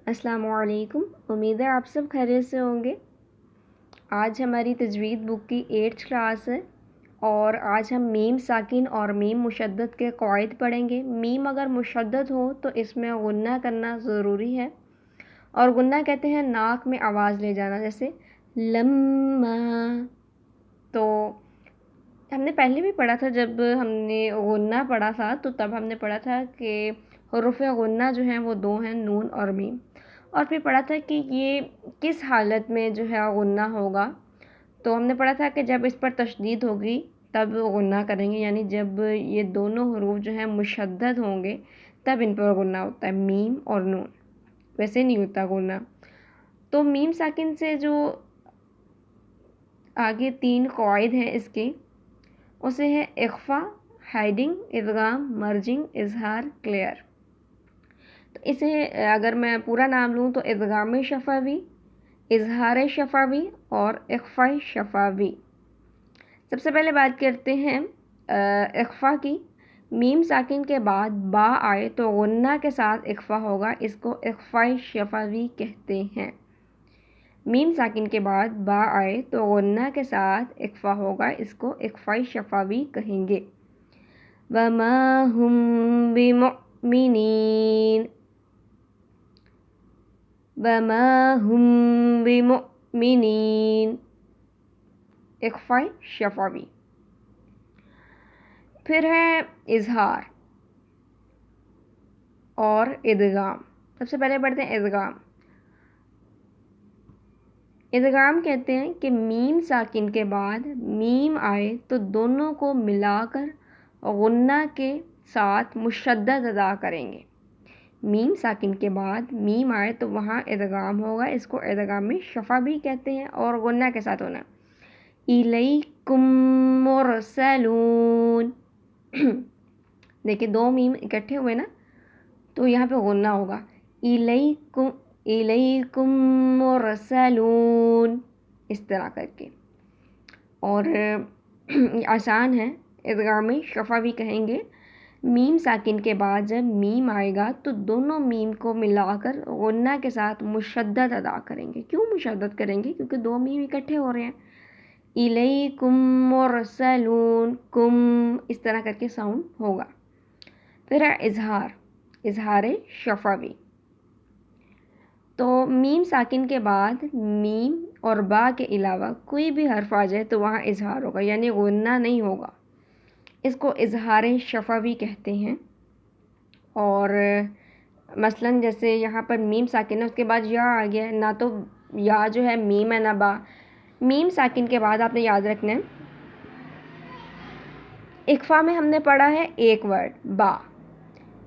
السلام علیکم، امید ہے آپ سب خیریت سے ہوں گے۔ آج ہماری تجوید بک کی 8th کلاس ہے اور آج ہم میم ساکن اور میم مشدد کے قواعد پڑھیں گے۔ میم اگر مشدد ہو تو اس میں غنہ کرنا ضروری ہے، اور غنہ کہتے ہیں ناک میں آواز لے جانا، جیسے لما۔ تو ہم نے پہلے بھی پڑھا تھا، جب ہم نے غنہ پڑھا تھا تو تب ہم نے پڑھا تھا کہ حروف غنہ جو ہیں وہ 2 ہیں، نون اور میم، اور پھر پڑھا تھا کہ یہ کس حالت میں جو ہے غنہ ہوگا۔ تو ہم نے پڑھا تھا کہ جب اس پر تشدید ہوگی تب غنہ کریں گے، یعنی جب یہ دونوں حروف جو ہیں مشدد ہوں گے تب ان پر غنہ ہوتا ہے، میم اور نون، ویسے نہیں ہوتا غنہ۔ تو میم ساکن سے جو آگے 3 قواعد ہیں اس کے، اسے ہے اخفا، ہائڈنگ، ادغام، مرجنگ، اظہار، کلیئر۔ تو اسے اگر میں پورا نام لوں تو ادغام شفوی، اظہار شفوی اور اخفا شفوی۔ سب سے پہلے بات کرتے ہیں اخفا کی۔ میم ساکن کے بعد با آئے تو غنہ کے ساتھ اخفا ہوگا، اس کو اخفا شفوی کہتے ہیں۔ میم ساکن کے بعد با آئے تو غنہ کے ساتھ اخفا ہوگا، اس کو اخفا شفوی کہیں گے۔ وَمَا هُم بِمُؤْمِنِينَ، وَمَا هُم بِمُؤْمِنِينَ، اخفا شفوی۔ پھر ہے اظہار اور ادغام۔ سب سے پہلے پڑھتے ہیں ادغام۔ ادغام کہتے ہیں کہ میم ساکن کے بعد میم آئے تو دونوں کو ملا کر غنہ کے ساتھ مشدد ادا کریں گے۔ میم ساکن کے بعد میم آئے تو وہاں ادغام ہوگا، اس کو ادغام شفوی کہتے ہیں، اور غنہ کے ساتھ ہونا۔ الیکم مرسلون، دیکھیں 2 میم اکٹھے ہوئے نا، تو یہاں پہ غنہ ہوگا۔ الیکم مرسلون، اس طرح کر کے، اور آسان ہے، ادغام شفوی کہیں گے۔ میم ساکن کے بعد جب میم آئے گا تو دونوں میم کو ملا کر غنہ کے ساتھ مشدد ادا کریں گے۔ کیوں مشدد کریں گے؟ کیونکہ 2 میم اکٹھے ہو رہے ہیں۔ الیکم مرسلون، کم، اس طرح کر کے ساؤنڈ ہوگا۔ پھر ہے اظہار، اظہار شفوی۔ تو میم ساکن کے بعد میم اور با کے علاوہ کوئی بھی حرف آ جائے تو وہاں اظہار ہوگا، یعنی غنہ نہیں ہوگا، اس کو اظہار شفوی کہتے ہیں۔ اور مثلاً جیسے یہاں پر میم ساکن ہے، اس کے بعد یا آ گیا، نہ تو یا جو ہے میم ہے نہ با۔ میم ساکن کے بعد آپ نے یاد رکھنا ہے، اخفا میں ہم نے پڑھا ہے ایک ورڈ با،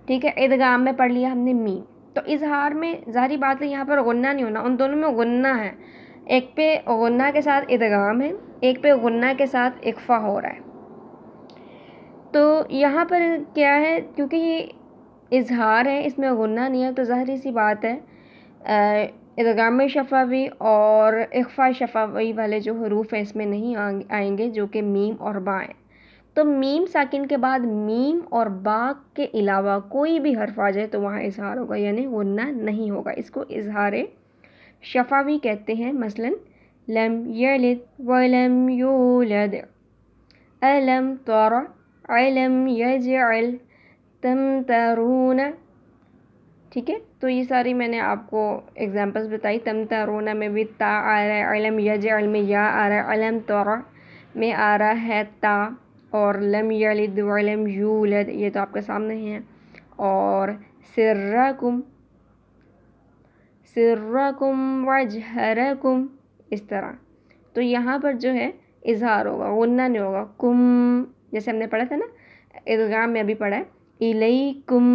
ٹھیک ہے، ادغام میں پڑھ لیا ہم نے میم۔ تو اظہار میں ظاہری بات ہے یہاں پر غنہ نہیں ہونا، ان دونوں میں غنہ ہے، ایک پہ غنہ کے ساتھ ادغام ہے، ایک پہ غنہ کے ساتھ اخفا ہو رہا ہے۔ تو یہاں پر کیا ہے، کیونکہ یہ اظہار ہے، اس میں غنہ نہیں ہے، تو ظاہری سی بات ہے ادغام شفوی اور اخفا شفوی والے جو حروف ہیں اس میں نہیں آئیں گے، جو کہ میم اور با ہیں۔ تو میم ساکن کے بعد میم اور با کے علاوہ کوئی بھی حرف آ جائے تو وہاں اظہار ہوگا، یعنی غنہ نہیں ہوگا، اس کو اظہار شفوی کہتے ہیں۔ مثلاً لم یلد ولم یولد، الم تر، علم یجعل، تمترون، ٹھیک ہے۔ تو یہ ساری میں نے آپ کو ایگزامپلس بتائی۔ تمترون میں بھی تا آ رہا ہے، علم یجعل میں یا آ رہا ہے، علم تر میں آ رہا ہے تا، اور لم یلد ولم یولد یہ تو آپ کے سامنے ہیں۔ اور سرکم، سرکم وجہرکم، اس طرح۔ تو یہاں پر جو ہے اظہار ہوگا، غنہ نہیں ہوگا۔ کم، جیسے ہم نے پڑھا تھا نا، ادغام میں ابھی پڑھا ہے، الیکم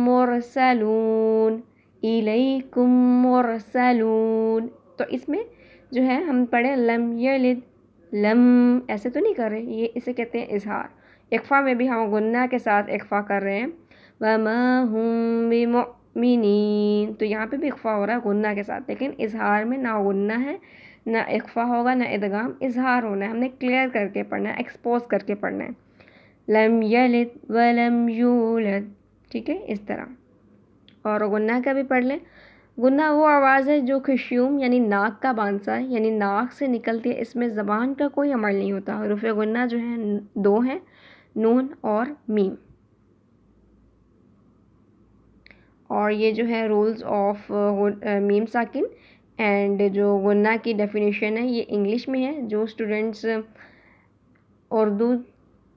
مرسلون، الیکم مرسلون۔ تو اس میں جو ہے ہم پڑھے لم یلد، لم ایسے تو نہیں کر رہے، یہ اسے کہتے ہیں اظہار۔ اخفا میں بھی ہم غنہ کے ساتھ اخفا کر رہے ہیں، وما ہم بمؤمنین، تو یہاں پہ بھی اخفا ہو رہا ہے غنہ کے ساتھ، لیکن اظہار میں نہ غنہ ہے نہ اخفا ہوگا نہ ادغام، اظہار ہونا ہے، ہم نے کلیئر کر کے پڑھنا ہے، ایکسپوز کر کے پڑھنا ہے۔ لم یلد ولم یولد، ٹھیک ہے، اس طرح۔ اور غنہ کا بھی پڑھ لیں، غنہ وہ آواز ہے جو خشیوم یعنی ناک کا بانسا ہے، یعنی ناک سے نکلتی ہے، اس میں زبان کا کوئی عمل نہیں ہوتا. حروف غنہ جو ہیں دو ہیں، نون اور میم. اور یہ جو ہے رولز آف میم ساکن اینڈ جو غنہ کی ڈیفینیشن ہے یہ انگلش میں ہے. جو اسٹوڈنٹس اردو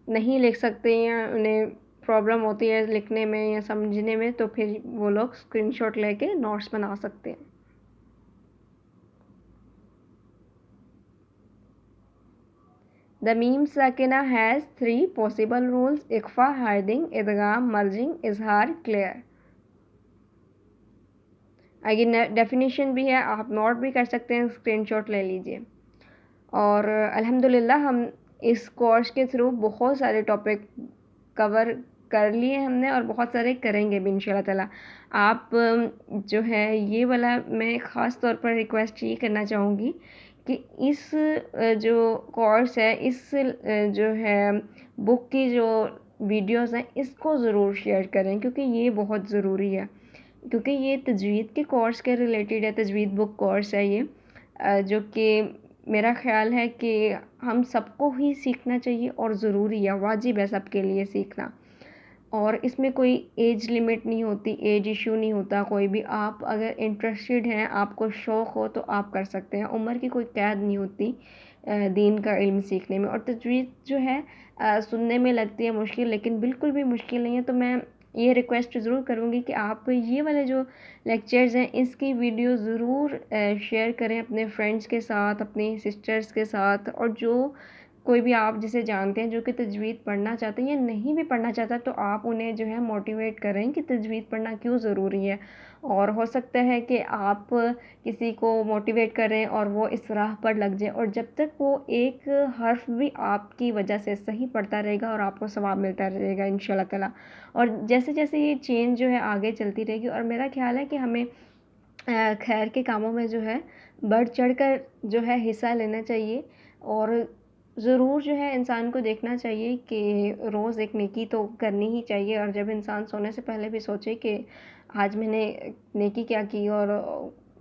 نہیں لکھ سکتے یا انہیں پرابلم ہوتی ہے لکھنے میں یا سمجھنے میں تو پھر وہ لوگ اسکرین شاٹ لے کے نوٹس بنا سکتے ہیں. The meme sakina has 3 possible rules: اخفا, hiding, ادغام, merging, اظہار, clear. آگے ڈیفینیشن بھی ہے، آپ نوٹ بھی کر سکتے ہیں، اسکرین شاٹ لے لیجئے. اور الحمدللہ ہم اس کورس کے تھرو بہت سارے ٹاپک کور کر لیے ہم نے، اور بہت سارے کریں گے بھی انشاءاللہ تعالیٰ. آپ جو ہے یہ والا میں خاص طور پر ریکویسٹ یہ کرنا چاہوں گی کہ اس جو کورس ہے، اس جو ہے بک کی جو ویڈیوز ہیں اس کو ضرور شیئر کریں، کیونکہ یہ بہت ضروری ہے. کیونکہ یہ تجوید کے کورس کے ریلیٹڈ ہے، تجوید بک کورس ہے یہ، جو کہ میرا خیال ہے کہ ہم سب کو ہی سیکھنا چاہیے اور ضروری ہے، واجب ہے سب کے لیے سیکھنا. اور اس میں کوئی ایج لمٹ نہیں ہوتی، ایج ایشو نہیں ہوتا کوئی بھی. آپ اگر انٹرسٹڈ ہیں، آپ کو شوق ہو تو آپ کر سکتے ہیں. عمر کی کوئی قید نہیں ہوتی دین کا علم سیکھنے میں. اور تجوید جو ہے سننے میں لگتی ہے مشکل، لیکن بالکل بھی مشکل نہیں ہے. تو میں یہ ریکویسٹ ضرور کروں گی کہ آپ یہ والے جو لیکچرز ہیں اس کی ویڈیو ضرور شیئر کریں اپنے فرینڈس کے ساتھ، اپنی سسٹرز کے ساتھ، اور جو کوئی بھی آپ جسے جانتے ہیں جو کہ تجوید پڑھنا چاہتے ہیں یا نہیں بھی پڑھنا چاہتا تو آپ انہیں جو ہے موٹیویٹ کریں کہ تجوید پڑھنا کیوں ضروری ہے. اور ہو سکتا ہے کہ آپ کسی کو موٹیویٹ کریں اور وہ اس راہ پر لگ جائے، اور جب تک وہ ایک حرف بھی آپ کی وجہ سے صحیح پڑھتا رہے گا اور آپ کو ثواب ملتا رہے گا انشاءاللہ تعالیٰ. اور جیسے جیسے یہ چینج جو ہے آگے چلتی رہے گی. اور میرا خیال ہے کہ ہمیں خیر کے کاموں میں جو ہے بڑھ چڑھ کر جو ہے حصہ لینا چاہیے، اور ضرور جو ہے انسان کو دیکھنا چاہیے کہ روز ایک نیکی تو کرنی ہی چاہیے. اور جب انسان سونے سے پہلے بھی سوچے کہ آج میں نے نیکی کیا کی اور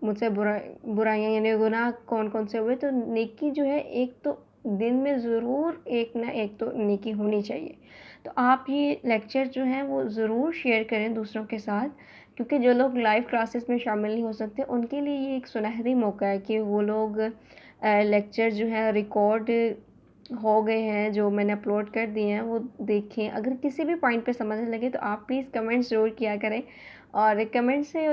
مجھ سے برائیاں یعنی گناہ کون کون سے ہوئے، تو نیکی جو ہے ایک تو دن میں ضرور ایک نہ ایک تو نیکی ہونی چاہیے. تو آپ یہ لیکچر جو ہیں وہ ضرور شیئر کریں دوسروں کے ساتھ، کیونکہ جو لوگ لائیو کلاسز میں شامل نہیں ہو سکتے ان کے لیے یہ ایک سنہری موقع ہے کہ وہ لوگ لیکچر جو ہے ریکارڈ ہو گئے ہیں جو میں نے اپلوڈ کر دیے ہیں وہ دیکھیں. اگر کسی بھی پوائنٹ پہ سمجھنے لگے تو آپ پلیز کمنٹس ضرور کیا کریں. اور کمنٹ سے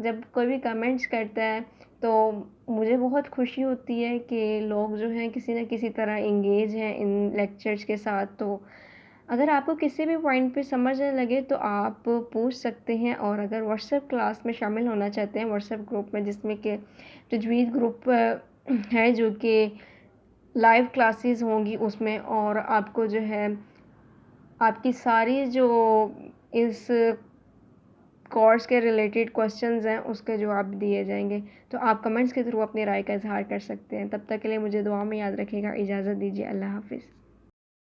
جب کوئی بھی کمنٹس کرتا ہے تو مجھے بہت خوشی ہوتی ہے کہ لوگ جو ہیں کسی نہ کسی طرح انگیج ہیں ان لیکچرز کے ساتھ. تو اگر آپ کو کسی بھی پوائنٹ پہ سمجھنے لگے تو آپ پوچھ سکتے ہیں. اور اگر واٹس ایپ کلاس میں شامل ہونا چاہتے ہیں، واٹس ایپ گروپ میں جس میں کہ تجوید گروپ ہے جو کہ لائیو کلاسز ہوں گی اس میں، اور آپ کو جو ہے آپ کی ساری جو اس کورس کے ریلیٹڈ کوسچنز ہیں اس کے جواب دیے جائیں گے. تو آپ کمنٹس کے تھرو اپنی رائے کا اظہار کر سکتے ہیں. تب تک کے لیے مجھے دعا میں یاد رکھے گا. اجازت دیجیے. اللہ حافظ.